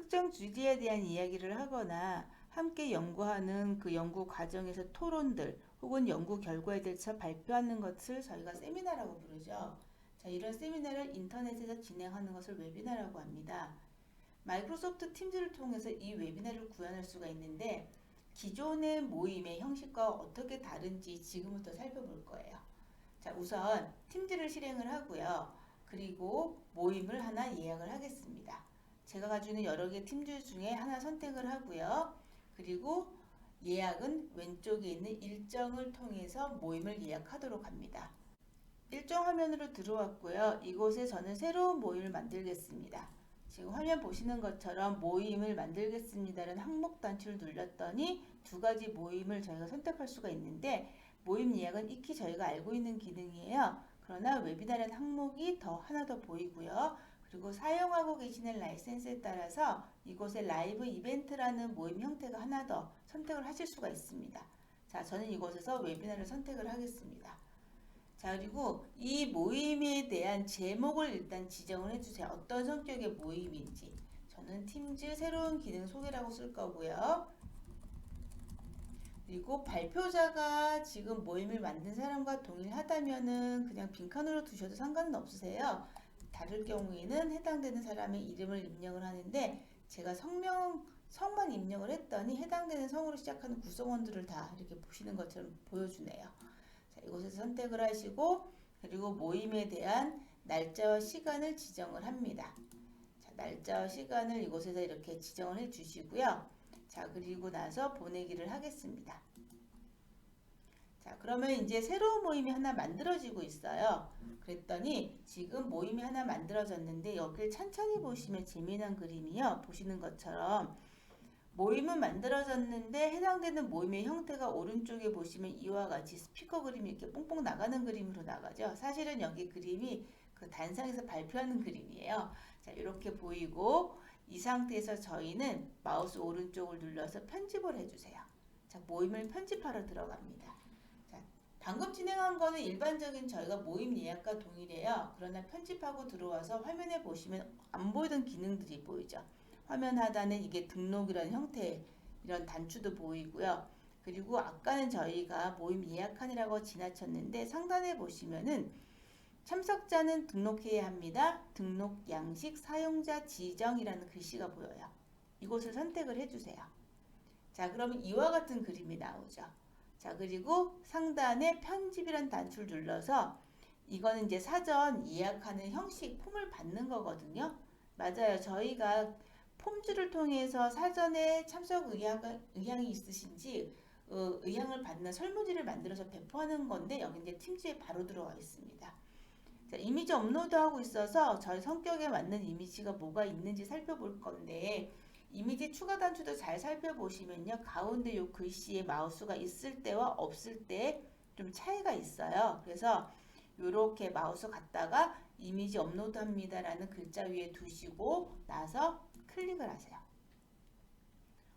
특정 주제에 대한 이야기를 하거나 함께 연구하는 그 연구 과정에서 토론들 혹은 연구 결과에 대해서 발표하는 것을 저희가 세미나라고 부르죠. 자, 이런 세미나를 인터넷에서 진행하는 것을 웨비나라고 합니다. 마이크로소프트 팀즈를 통해서 이 웨비나를 구현할 수가 있는데 기존의 모임의 형식과 어떻게 다른지 지금부터 살펴볼 거예요. 자, 우선 팀즈를 실행을 하고요. 그리고 모임을 하나 예약을 하겠습니다. 제가 가지고 있는 여러 개 팀즈 중에 하나 선택을 하고요. 그리고 예약은 왼쪽에 있는 일정을 통해서 모임을 예약하도록 합니다. 일정 화면으로 들어왔고요. 이곳에 저는 새로운 모임을 만들겠습니다. 지금 화면 보시는 것처럼 모임을 만들겠습니다라는 항목 단추를 눌렀더니 두 가지 모임을 저희가 선택할 수가 있는데 모임 예약은 익히 저희가 알고 있는 기능이에요. 그러나 웨비나라는 항목이 하나 더 보이고요. 그리고 사용하고 계시는 라이센스에 따라서 이곳에 라이브 이벤트라는 모임 형태가 하나 더 선택을 하실 수가 있습니다. 자, 저는 이곳에서 웨비나를 선택을 하겠습니다. 자, 그리고 이 모임에 대한 제목을 일단 지정을 해주세요. 어떤 성격의 모임인지. 저는 팀즈 새로운 기능 소개라고 쓸 거고요. 그리고 발표자가 지금 모임을 만든 사람과 동일하다면은 그냥 빈칸으로 두셔도 상관은 없으세요. 다를 경우에는 해당되는 사람의 이름을 입력을 하는데 제가 성만 입력을 했더니 해당되는 성으로 시작하는 구성원들을 다 이렇게 보시는 것처럼 보여주네요. 자, 이곳에서 선택을 하시고 그리고 모임에 대한 날짜와 시간을 지정을 합니다. 자, 날짜와 시간을 이곳에서 이렇게 지정을 해 주시고요. 자, 그리고 나서 보내기를 하겠습니다. 자, 그러면 이제 새로운 모임이 하나 만들어지고 있어요. 그랬더니 지금 모임이 하나 만들어졌는데 여기를 찬찬히 보시면 재미난 그림이요. 보시는 것처럼 모임은 만들어졌는데 해당되는 모임의 형태가 오른쪽에 보시면 이와 같이 스피커 그림이 이렇게 뽕뽕 나가는 그림으로 나가죠. 사실은 여기 그림이 그 단상에서 발표하는 그림이에요. 자, 이렇게 보이고 이 상태에서 저희는 마우스 오른쪽을 눌러서 편집을 해주세요. 자, 모임을 편집하러 들어갑니다. 자, 방금 진행한 거는 일반적인 저희가 모임 예약과 동일해요. 그러나 편집하고 들어와서 화면에 보시면 안 보이던 기능들이 보이죠. 화면 하단에 이게 등록이라는 형태의 이런 단추도 보이고요. 그리고 아까는 저희가 모임 예약하느라고 지나쳤는데 상단에 보시면은 참석자는 등록해야 합니다. 등록 양식 사용자 지정이라는 글씨가 보여요. 이곳을 선택을 해주세요. 자, 그러면 이와 같은 그림이 나오죠. 자, 그리고 상단에 편집이란 단추를 눌러서 이거는 이제 사전 예약하는 형식 폼을 받는 거거든요. 맞아요. 저희가 폼즈를 통해서 사전에 참석 의향이 있으신지 의향을 받는 설문지를 만들어서 배포하는 건데 여기 이제 팀즈에 바로 들어와 있습니다. 자, 이미지 업로드하고 있어서 저희 성격에 맞는 이미지가 뭐가 있는지 살펴볼 건데 이미지 추가 단추도 잘 살펴보시면요. 가운데 요 글씨에 마우스가 있을 때와 없을 때 좀 차이가 있어요. 그래서 이렇게 마우스 갖다가 이미지 업로드합니다 라는 글자 위에 두시고 나서 클릭을 하세요.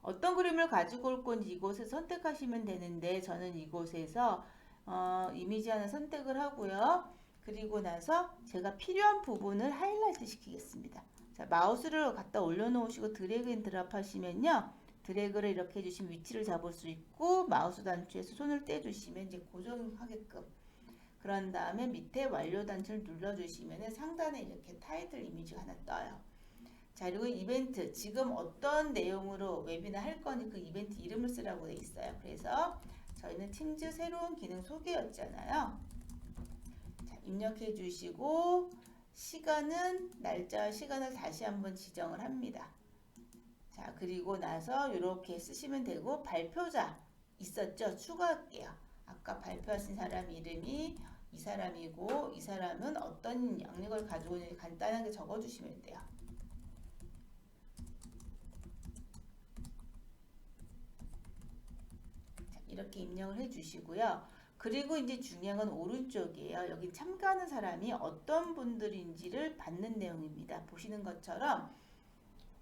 어떤 그림을 가지고 올 건지 이곳에 선택하시면 되는데 저는 이곳에서 이미지 하나 선택을 하고요. 그리고 나서 제가 필요한 부분을 하이라이트 시키겠습니다. 자, 마우스를 갖다 올려놓으시고 드래그 앤 드랍 하시면요. 드래그를 이렇게 해주시면 위치를 잡을 수 있고 마우스 단추에서 손을 떼주시면 이제 고정하게끔 그런 다음에 밑에 완료 단추를 눌러주시면 상단에 이렇게 타이틀 이미지가 하나 떠요. 자, 그리고 이벤트 지금 어떤 내용으로 웨비나 할 거니 그 이벤트 이름을 쓰라고 돼 있어요. 그래서 저희는 팀즈 새로운 기능 소개였잖아요. 자, 입력해 주시고 시간은 날짜와 시간을 다시 한번 지정을 합니다. 자, 그리고 나서 이렇게 쓰시면 되고 발표자 있었죠? 추가할게요. 아까 발표하신 사람 이름이 이 사람이고 이 사람은 어떤 영역을 가지고 있는지 간단하게 적어주시면 돼요. 자, 이렇게 입력을 해주시고요. 그리고 이제 중요한 건 오른쪽이에요. 여기 참가하는 사람이 어떤 분들인지를 받는 내용입니다. 보시는 것처럼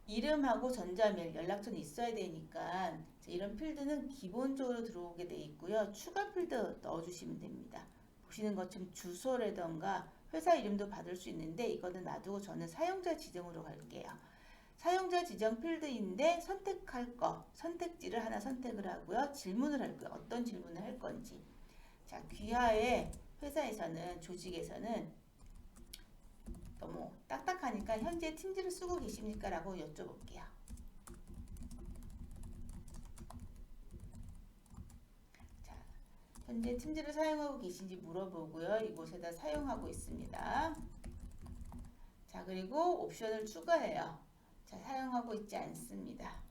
이름하고 전자메일, 연락처는 있어야 되니까 이런 필드는 기본적으로 들어오게 돼 있고요. 추가 필드 넣어주시면 됩니다. 보시는 것처럼 주소라던가 회사 이름도 받을 수 있는데 이거는 놔두고 저는 사용자 지정으로 갈게요. 사용자 지정 필드인데 선택할 거, 선택지를 하나 선택을 하고요. 질문을 할 거예요. 어떤 질문을 할 건지. 자, 귀하의 회사에서는, 조직에서는 너무 딱딱하니까 현재 팀즈를 쓰고 계십니까? 라고 여쭤볼게요. 자, 현재 팀즈를 사용하고 계신지 물어보고요. 이곳에다 사용하고 있습니다. 자, 그리고 옵션을 추가해요. 자, 사용하고 있지 않습니다.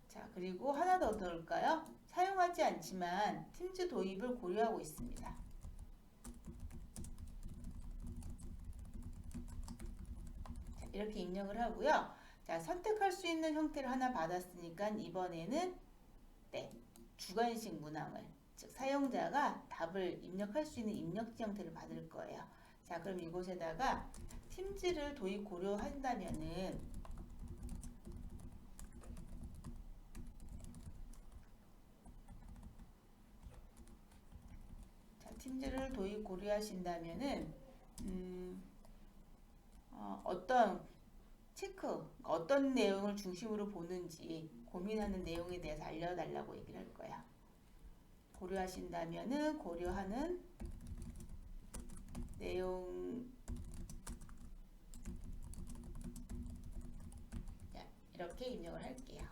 자, 그리고 하나 더 넣을까요? 사용하지 않지만 팀즈 도입을 고려하고 있습니다. 자, 이렇게 입력을 하고요. 자, 선택할 수 있는 형태를 하나 받았으니까 이번에는 주관식 문항을, 즉 사용자가 답을 입력할 수 있는 입력지 형태를 받을 거예요. 자, 그럼 이곳에다가 팀즈를 도입 고려한다면은 팀즈를 도입 고려하신다면은 어떤 체크, 어떤 내용을 중심으로 보는지 고민하는 내용에 대해서 알려달라고 얘기를 할 거야. 고려하신다면은 고려하는 내용, 이렇게 입력을 할게요.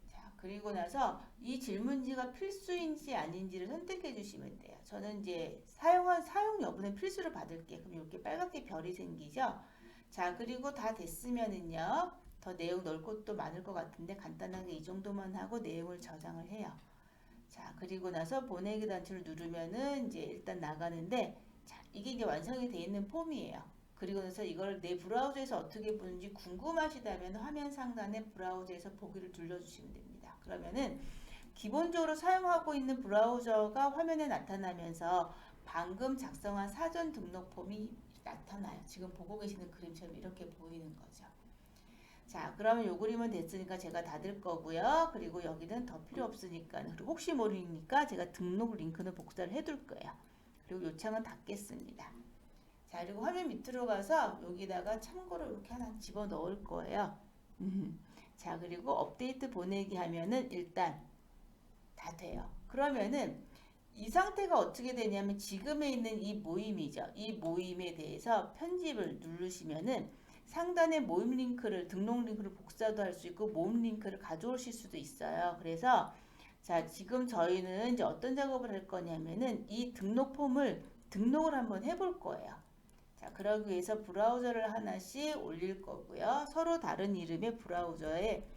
자, 그리고 나서 이 질문지가 필수인지 아닌지를 선택해 주시면 돼요. 저는 이제 사용 여부는 필수를 받을게요. 그럼 이렇게 빨갛게 별이 생기죠? 자, 그리고 다 됐으면은요, 더 내용 넣을 것도 많을 것 같은데 간단하게 이 정도만 하고 내용을 저장을 해요. 자, 그리고 나서 보내기 단추를 누르면은 이제 일단 나가는데, 자, 이게 이제 완성이 되어 있는 폼이에요. 그리고 나서 이걸 내 브라우저에서 어떻게 보는지 궁금하시다면 화면 상단에 브라우저에서 보기를 눌러주시면 됩니다. 그러면은 기본적으로 사용하고 있는 브라우저가 화면에 나타나면서 방금 작성한 사전 등록 폼이 나타나요. 지금 보고 계시는 그림처럼 이렇게 보이는 거죠. 자, 그러면 요 그림은 됐으니까 제가 닫을 거고요. 그리고 여기는 더 필요 없으니까, 그리고 혹시 모르니까 제가 등록 링크는 복사를 해둘 거예요. 그리고 요 창은 닫겠습니다. 자, 그리고 화면 밑으로 가서 여기다가 참고로 이렇게 하나 집어 넣을 거예요. 자, 그리고 업데이트 보내기 하면은 일단 다 돼요. 그러면은 이 상태가 어떻게 되냐면 지금에 있는 이 모임이죠. 이 모임에 대해서 편집을 누르시면은 상단에 모임 링크를, 등록 링크를 복사도 할 수 있고 모임 링크를 가져오실 수도 있어요. 그래서 자, 지금 저희는 이제 어떤 작업을 할 거냐면은 이 등록 폼을 등록을 한번 해볼 거예요. 자, 그러기 위해서 브라우저를 하나씩 올릴 거고요. 서로 다른 이름의 브라우저에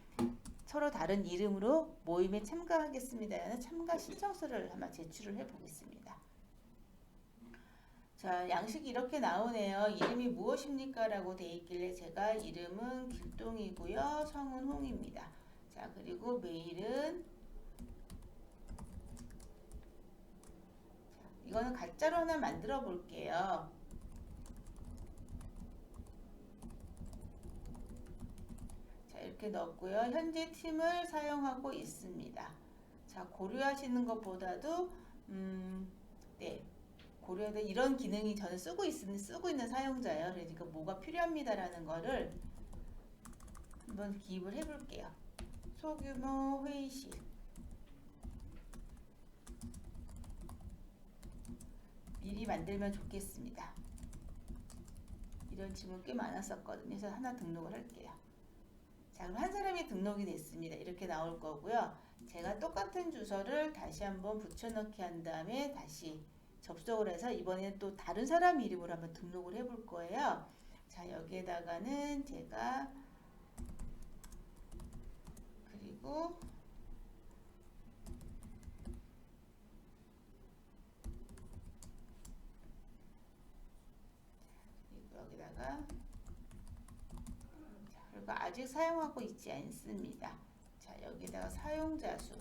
서로 다른 이름으로 모임에 참가하겠습니다라는 참가 신청서를 한번 제출을 해 보겠습니다. 자, 양식이 이렇게 나오네요. 이름이 무엇입니까? 라고 돼 있길래 제가 이름은 길동이고요. 성은 홍입니다. 자, 그리고 메일은, 자, 이거는 가짜로 하나 만들어 볼게요. 이렇게 넣었고요. 현재 팀을 사용하고 있습니다. 자, 고려하시는 것보다도 고려해도 이런 기능이 저는 쓰고 있는 사용자예요. 그러니까 뭐가 필요합니다라는 거를 한번 기입을 해볼게요. 소규모 회의실, 미리 만들면 좋겠습니다. 이런 질문 꽤 많았었거든요. 그래서 하나 등록을 할게요. 자, 그럼 한 사람이 등록이 됐습니다. 이렇게 나올 거고요. 제가 똑같은 주소를 다시 한번 붙여넣기 한 다음에 다시 접속을 해서 이번에는 또 다른 사람 이름으로 한번 등록을 해볼 거예요. 자, 여기에다가는 제가 그리고 여기다가 그리고 아직 사용하고 있지 않습니다. 자, 여기다가 사용자 수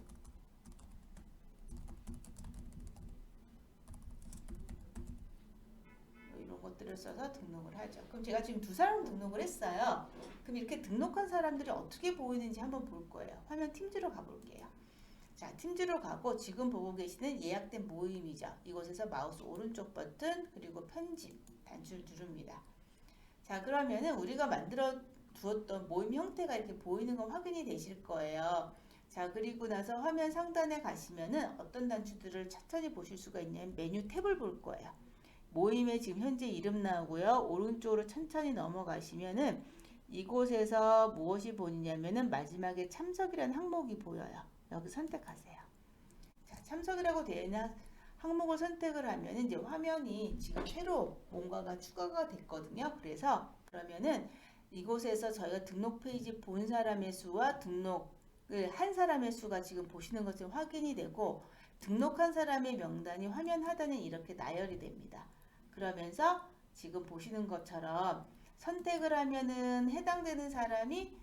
이런 것들을 써서 등록을 하죠. 그럼 제가 지금 두 사람 등록을 했어요. 그럼 이렇게 등록한 사람들이 어떻게 보이는지 한번 볼 거예요. 화면 팀즈로 가볼게요. 자, 팀즈로 가고 지금 보고 계시는 예약된 모임이죠. 이곳에서 마우스 오른쪽 버튼 그리고 편집 단추를 누릅니다. 자, 그러면은 우리가 만들어 두었던 모임 형태가 이렇게 보이는 건 확인이 되실 거예요. 자, 그리고 나서 화면 상단에 가시면은 어떤 단추들을 천천히 보실 수가 있냐면 메뉴 탭을 볼 거예요. 모임에 지금 현재 이름 나오고요. 오른쪽으로 천천히 넘어가시면은 이곳에서 무엇이 보이냐면은 마지막에 참석이라는 항목이 보여요. 여기 선택하세요. 자, 참석이라고 되어 있는 항목을 선택을 하면 이제 화면이 지금 새로 뭔가가 추가가 됐거든요. 그래서 그러면은 이곳에서 저희가 등록 페이지 본 사람의 수와 등록을 한 사람의 수가 지금 보시는 것처럼 확인이 되고 등록한 사람의 명단이 화면 하단에 이렇게 나열이 됩니다. 그러면서 지금 보시는 것처럼 선택을 하면은 해당되는 사람이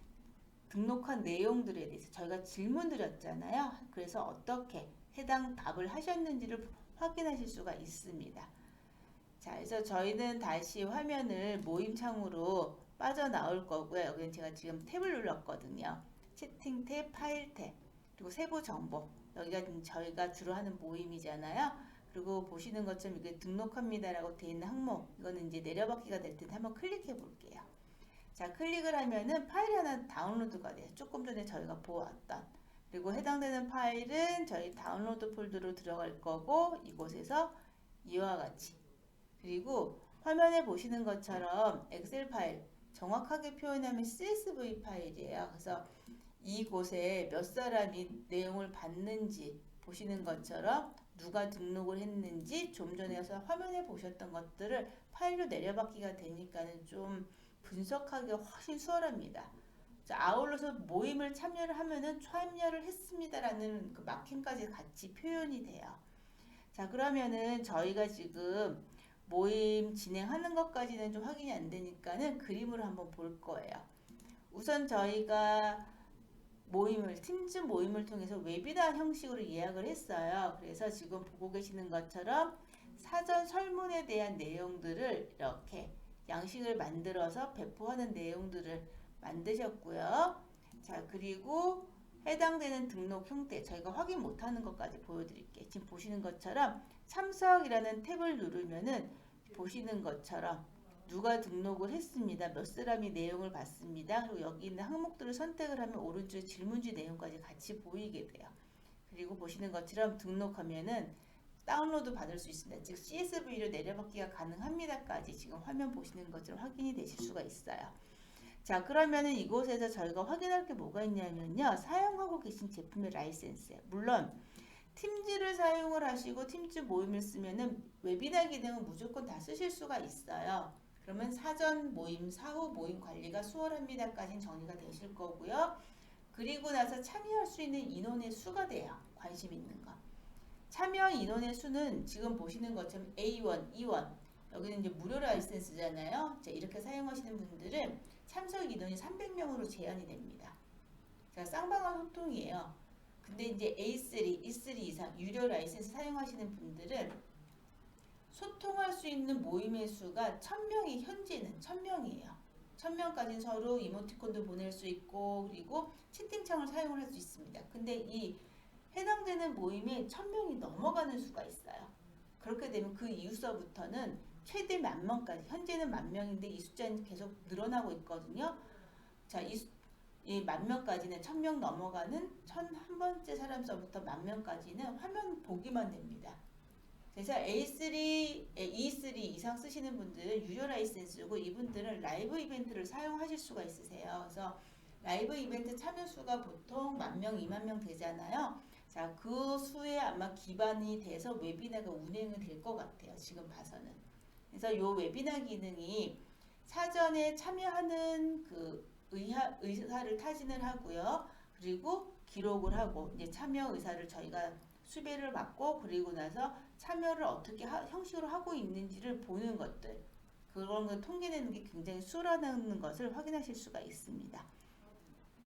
등록한 내용들에 대해서 저희가 질문 드렸잖아요. 그래서 어떻게 해당 답을 하셨는지를 확인하실 수가 있습니다. 자, 그래서 저희는 다시 화면을 모임 창으로 빠져나올 거고요. 여기는 제가 지금 탭을 눌렀거든요. 채팅 탭, 파일 탭, 그리고 세부 정보. 여기가 저희가 주로 하는 모임이잖아요. 그리고 보시는 것처럼 이게 등록합니다라고 되어 있는 항목. 이거는 이제 내려받기가 될 텐데 한번 클릭해 볼게요. 자, 클릭을 하면은 파일이 하나 다운로드가 돼요. 조금 전에 저희가 보았던. 그리고 해당되는 파일은 저희 다운로드 폴더로 들어갈 거고 이곳에서 이와 같이 그리고 화면에 보시는 것처럼 엑셀 파일 정확하게 표현하면 CSV 파일이에요. 그래서 이곳에 몇 사람이 내용을 봤는지 보시는 것처럼 누가 등록을 했는지 좀 전에서 화면에 보셨던 것들을 파일로 내려받기가 되니까는 좀 분석하기가 훨씬 수월합니다. 자, 아울러서 모임을 참여를 하면은 참여를 했습니다라는 그 마킹까지 같이 표현이 돼요. 자, 그러면은 저희가 지금 모임 진행하는 것까지는 좀 확인이 안 되니까는 그림으로 한번 볼 거예요. 우선 저희가 팀즈 모임을 통해서 웨비나 형식으로 예약을 했어요. 그래서 지금 보고 계시는 것처럼 사전 설문에 대한 내용들을 이렇게 양식을 만들어서 배포하는 내용들을 만드셨고요. 자, 그리고 해당되는 등록 형태 저희가 확인 못하는 것까지 보여드릴게요. 지금 보시는 것처럼 참석이라는 탭을 누르면은 보시는 것처럼 누가 등록을 했습니다. 몇 사람이 내용을 봤습니다. 그리고 여기 있는 항목들을 선택을 하면 오른쪽에 질문지 내용까지 같이 보이게 돼요. 그리고 보시는 것처럼 등록하면은 다운로드 받을 수 있습니다. 즉 CSV로 내려받기가 가능합니다까지 지금 화면 보시는 것처럼 확인이 되실 수가 있어요. 자, 그러면은 이곳에서 저희가 확인할 게 뭐가 있냐면요. 사용하고 계신 제품의 라이센스예요. 물론 팀즈를 사용을 하시고 팀즈 모임을 쓰면은 웨비나 기능은 무조건 다 쓰실 수가 있어요. 그러면 사전 모임, 사후 모임 관리가 수월합니다까지는 정리가 되실 거고요. 그리고 나서 참여할 수 있는 인원의 수가 돼요. 관심 있는 거. 참여 인원의 수는 지금 보시는 것처럼 A1, E1 여기는 이제 무료 라이센스잖아요. 자, 이렇게 사용하시는 분들은 참석 인원이 300명으로 제한이 됩니다. 자, 쌍방향 소통이에요. 근데 이제 A3, E3 이상 유료 라이센스 사용하시는 분들은 소통할 수 있는 모임의 수가 1000명이 현재는 1000명이에요. 1000명까지는 서로 이모티콘도 보낼 수 있고 그리고 채팅창을 사용을 할 수 있습니다. 근데 이 해당되는 모임에 1000명이 넘어가는 수가 있어요. 그렇게 되면 그 이후서부터는 최대 10,000명까지 현재는 10,000명인데 이 숫자는 계속 늘어나고 있거든요. 자, 이 10,000명까지는 1000명 넘어가는 1001번째 사람서부터 10,000명까지는 화면 보기만 됩니다. 그래서 A3, E3 이상 쓰시는 분들은 유료 라이센스고 이분들은 라이브 이벤트를 사용하실 수가 있으세요. 그래서 라이브 이벤트 참여 수가 보통 10,000명, 20,000명 되잖아요. 자, 그 수에 아마 기반이 돼서 웨비나가 운행이 될 것 같아요. 지금 봐서는. 그래서 이 웨비나 기능이 사전에 참여하는 그 의사를 타진을 하고요. 그리고 기록을 하고 이제 참여 의사를 저희가 수배를 받고 그리고 나서 참여를 어떻게 형식으로 하고 있는지를 보는 것들 그런 걸 통계내는 게 굉장히 수월하다는 것을 확인하실 수가 있습니다.